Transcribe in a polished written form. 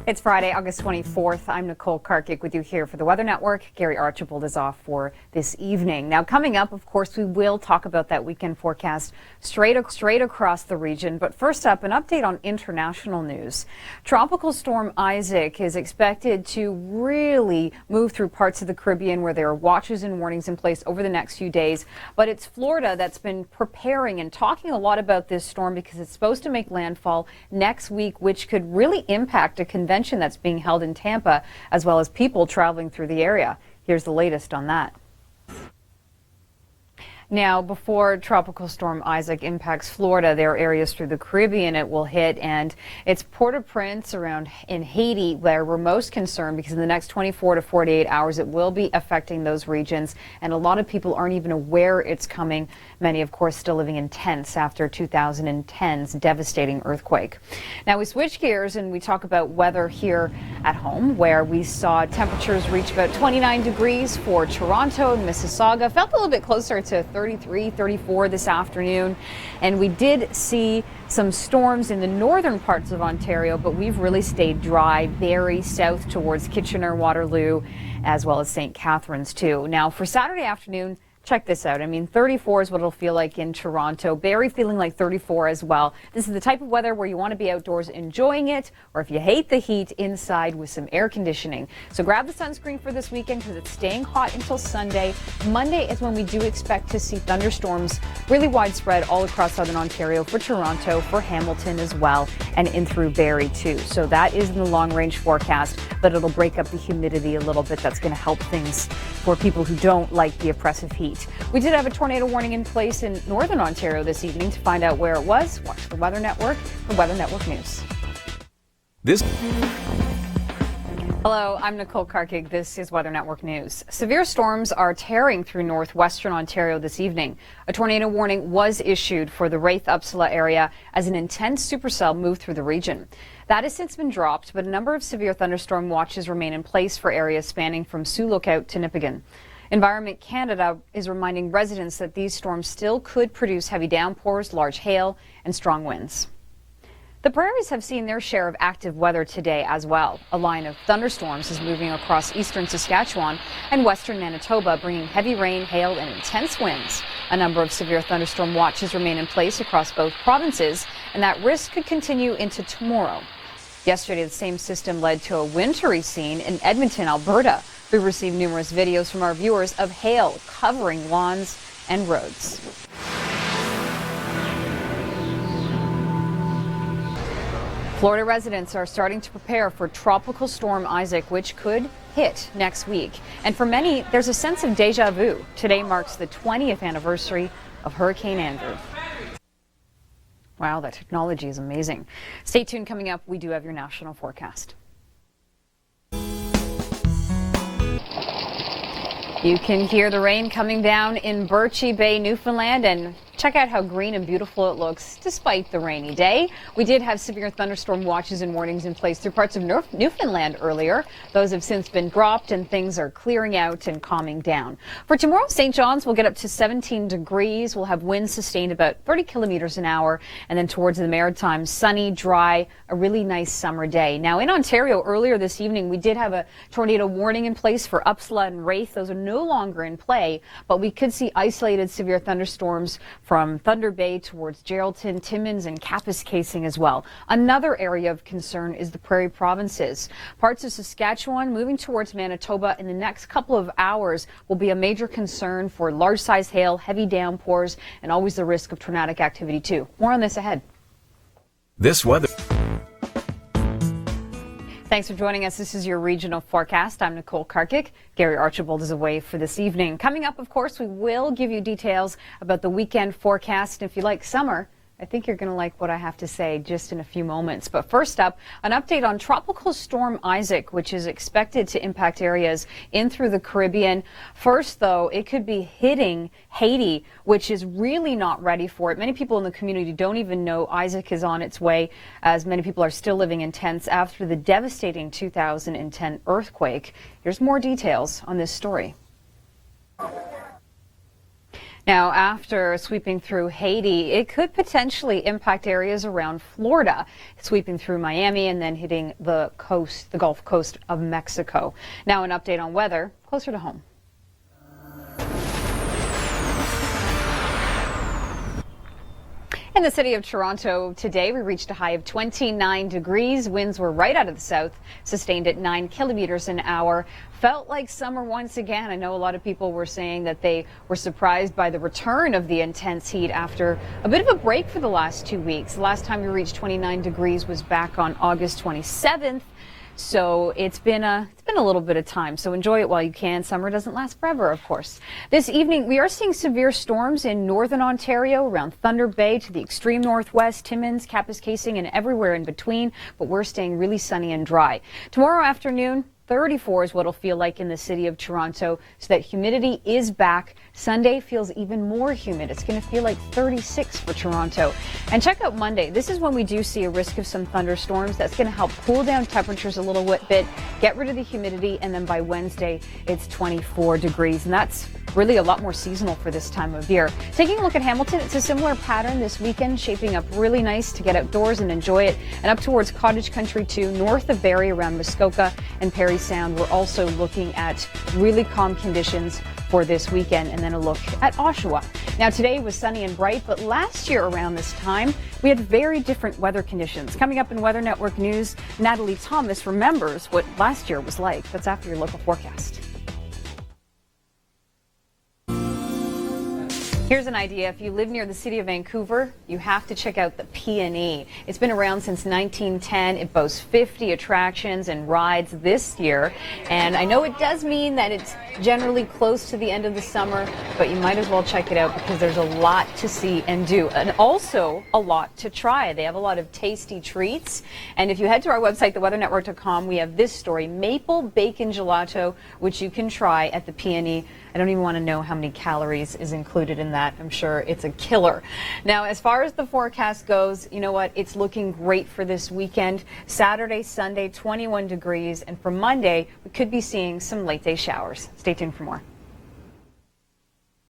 It's Friday, August 24th. I'm Nicole Karkic with you here for the Weather Network. Gary Archibald is off for this evening. Now, coming up, of course, we will talk about that weekend forecast straight across the region. But first up, an update on international news. Tropical Storm Isaac is expected to really move through parts of the Caribbean where there are watches and warnings in place over the next few days. But it's Florida that's been preparing and talking a lot about this storm because it's supposed to make landfall next week, which could really impact a convention that's being held in Tampa, as well as people traveling through the area. Here's the latest on that. Now, before Tropical Storm Isaac impacts Florida, there are areas through the Caribbean it will hit, and it's Port-au-Prince around in Haiti where we're most concerned because in the next 24 to 48 hours it will be affecting those regions, and a lot of people aren't even aware it's coming. Many, of course, still living in tents after 2010's devastating earthquake. Now, we switch gears and we talk about weather here at home, where we saw temperatures reach about 29 degrees for Toronto and Mississauga. Felt a little bit closer to 33, 34 this afternoon. And we did see some storms in the northern parts of Ontario, but we've really stayed dry, very south towards Kitchener, Waterloo, as well as St. Catharines, too. Now, for Saturday afternoon, check this out. I mean, 34 is what it'll feel like in Toronto. Barrie feeling like 34 as well. This is the type of weather where you want to be outdoors enjoying it, or if you hate the heat, inside with some air conditioning. So grab the sunscreen for this weekend because it's staying hot until Sunday. Monday is when we do expect to see thunderstorms really widespread all across southern Ontario, for Toronto, for Hamilton as well, and in through Barrie too. So that is in the long range forecast, but it'll break up the humidity a little bit. That's going to help things for people who don't like the oppressive heat. We did have a tornado warning in place in northern Ontario this evening. To find out where it was, watch the Weather Network for Weather Network News. Hello, I'm Nicole Karkic. This is Weather Network News. Severe storms are tearing through northwestern Ontario this evening. A tornado warning was issued for the Wraith-Uppsala area as an intense supercell moved through the region. That has since been dropped, but a number of severe thunderstorm watches remain in place for areas spanning from Sioux Lookout to Nipigon. Environment Canada is reminding residents that these storms still could produce heavy downpours, large hail, and strong winds. The prairies have seen their share of active weather today as well. A line of thunderstorms is moving across eastern Saskatchewan and western Manitoba, bringing heavy rain, hail, and intense winds. A number of severe thunderstorm watches remain in place across both provinces, and that risk could continue into tomorrow. Yesterday, the same system led to a wintry scene in Edmonton, Alberta. We received numerous videos from our viewers of hail covering lawns and roads. Florida residents are starting to prepare for Tropical Storm Isaac, which could hit next week. And for many, there's a sense of deja vu. Today marks the 20th anniversary of Hurricane Andrew. Wow, that technology is amazing. Stay tuned. Coming up, we do have your national forecast. You can hear the rain coming down in Birchie Bay, Newfoundland, and check out how green and beautiful it looks despite the rainy day. We did have severe thunderstorm watches and warnings in place through parts of Newfoundland earlier. Those have since been dropped and things are clearing out and calming down. For tomorrow, St. John's will get up to 17 degrees. We'll have winds sustained about 30 kilometers an hour. And then towards the Maritimes, sunny, dry, a really nice summer day. Now in Ontario earlier this evening, we did have a tornado warning in place for Uppsala and Wraith. Those are no longer in play, but we could see isolated severe thunderstorms from Thunder Bay towards Geraldton, Timmins, and Kapuskasing as well. Another area of concern is the Prairie provinces. Parts of Saskatchewan moving towards Manitoba in the next couple of hours will be a major concern for large-size hail, heavy downpours, and always the risk of tornadic activity too. More on this ahead. This weather. Thanks for joining us. This is your regional forecast. I'm Nicole Karkic. Gary Archibald is away for this evening. Coming up, of course, we will give you details about the weekend forecast. If you like summer, I think you're going to like what I have to say just in a few moments. But first up, an update on Tropical Storm Isaac, which is expected to impact areas in through the Caribbean. First, though, it could be hitting Haiti, which is really not ready for it. Many people in the community don't even know Isaac is on its way, as many people are still living in tents after the devastating 2010 earthquake. Here's more details on this story. Now, after sweeping through Haiti, it could potentially impact areas around Florida, sweeping through Miami and then hitting the coast, the Gulf Coast of Mexico. Now, an update on weather closer to home. In the city of Toronto today, we reached a high of 29 degrees. Winds were right out of the south, sustained at 9 kilometers an hour. Felt like summer once again. I know a lot of people were saying that they were surprised by the return of the intense heat after a bit of a break for the last 2 weeks. The last time we reached 29 degrees was back on August 27th. So it's been a little bit of time. So enjoy it while you can. Summer doesn't last forever, of course. This evening, we are seeing severe storms in northern Ontario, around Thunder Bay to the extreme northwest, Timmins, Kapuskasing, and everywhere in between. But we're staying really sunny and dry. Tomorrow afternoon, 34 is what it'll feel like in the city of Toronto, so that humidity is back. Sunday feels even more humid. It's going to feel like 36 for Toronto. And check out Monday. This is when we do see a risk of some thunderstorms. That's going to help cool down temperatures a little bit, get rid of the humidity, and then by Wednesday, it's 24 degrees. And that's really a lot more seasonal for this time of year. Taking a look at Hamilton, it's a similar pattern this weekend, shaping up really nice to get outdoors and enjoy it. And up towards Cottage Country too, north of Barrie around Muskoka and Prairie Sound, we're also looking at really calm conditions for this weekend, and then a look at Oshawa. Now today was sunny and bright, but last year around this time we had very different weather conditions. Coming up in Weather Network News, Natalie Thomas remembers what last year was like. That's after your local forecast. Here's an idea. If you live near the city of Vancouver, you have to check out the P&E. It's been around since 1910. It boasts 50 attractions and rides this year. And I know it does mean that it's generally close to the end of the summer, but you might as well check it out because there's a lot to see and do, and also a lot to try. They have a lot of tasty treats. And if you head to our website, theweathernetwork.com, we have this story, maple bacon gelato, which you can try at the P&E. I don't even want to know how many calories is included in that. I'm sure it's a killer. Now, as far as the forecast goes, you know what? It's looking great for this weekend. Saturday, Sunday, 21 degrees. And for Monday, we could be seeing some late day showers. Stay tuned for more.